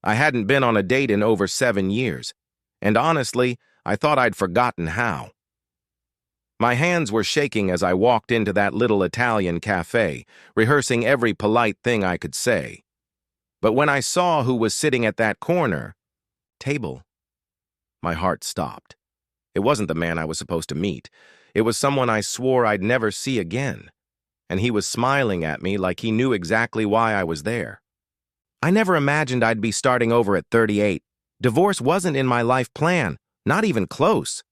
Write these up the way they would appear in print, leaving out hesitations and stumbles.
I hadn't been on a date in over 7 years, and honestly, I thought I'd forgotten how. My hands were shaking as I walked into that little Italian cafe, rehearsing every polite thing I could say. But when I saw who was sitting at that corner table, my heart stopped. It wasn't the man I was supposed to meet. It was someone I swore I'd never see again, and he was smiling at me like he knew exactly why I was there. I never imagined I'd be starting over at 38. Divorce wasn't in my life plan, not even close.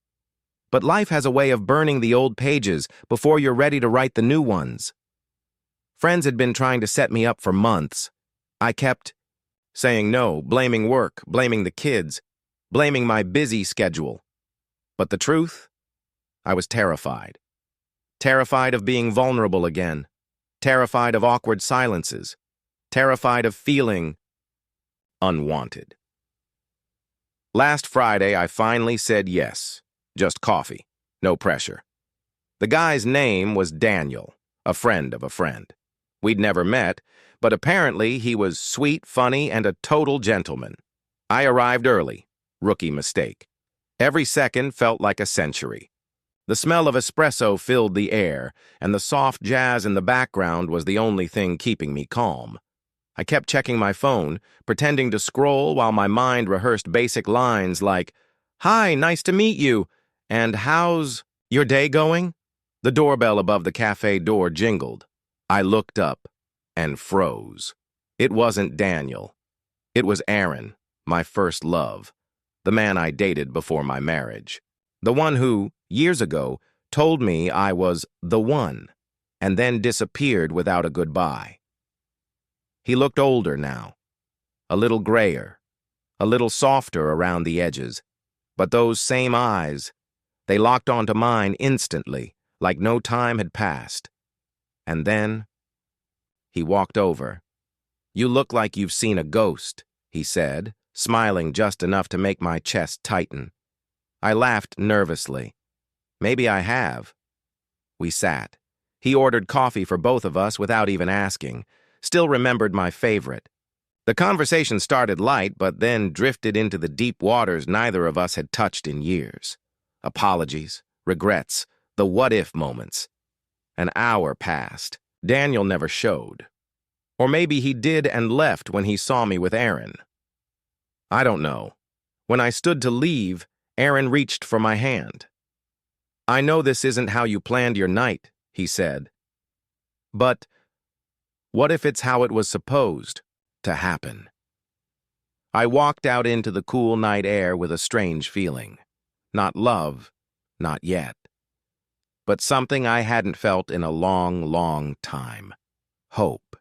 But life has a way of burning the old pages before you're ready to write the new ones. Friends had been trying to set me up for months. I kept saying no, blaming work, blaming the kids, blaming my busy schedule. But the truth? I was terrified. Terrified of being vulnerable again. Terrified of awkward silences. Terrified of feeling unwanted. Last Friday, I finally said yes. Just coffee. No pressure. The guy's name was Daniel, a friend of a friend. We'd never met, but apparently he was sweet, funny, and a total gentleman. I arrived early. Rookie mistake. Every second felt like a century. The smell of espresso filled the air, and the soft jazz in the background was the only thing keeping me calm. I kept checking my phone, pretending to scroll while my mind rehearsed basic lines like, "Hi, nice to meet you," and "How's your day going?" The doorbell above the cafe door jingled. I looked up and froze. It wasn't Daniel. It was Aaron, my first love, the man I dated before my marriage. The one who, years ago, told me I was the one, and then disappeared without a goodbye. He looked older now, a little grayer, a little softer around the edges, but those same eyes, they locked onto mine instantly, like no time had passed. And then he walked over. "You look like you've seen a ghost," he said, smiling just enough to make my chest tighten. I laughed nervously. Maybe I have. We sat. He ordered coffee for both of us without even asking. Still remembered my favorite. The conversation started light, but then drifted into the deep waters neither of us had touched in years. Apologies, regrets, the what-if moments. An hour passed. Daniel never showed. Or maybe he did and left when he saw me with Aaron. I don't know. When I stood to leave, Aaron reached for my hand. "I know this isn't how you planned your night," he said. "But what if it's how it was supposed to happen?" I walked out into the cool night air with a strange feeling. Not love, not yet. But something I hadn't felt in a long, long time. Hope.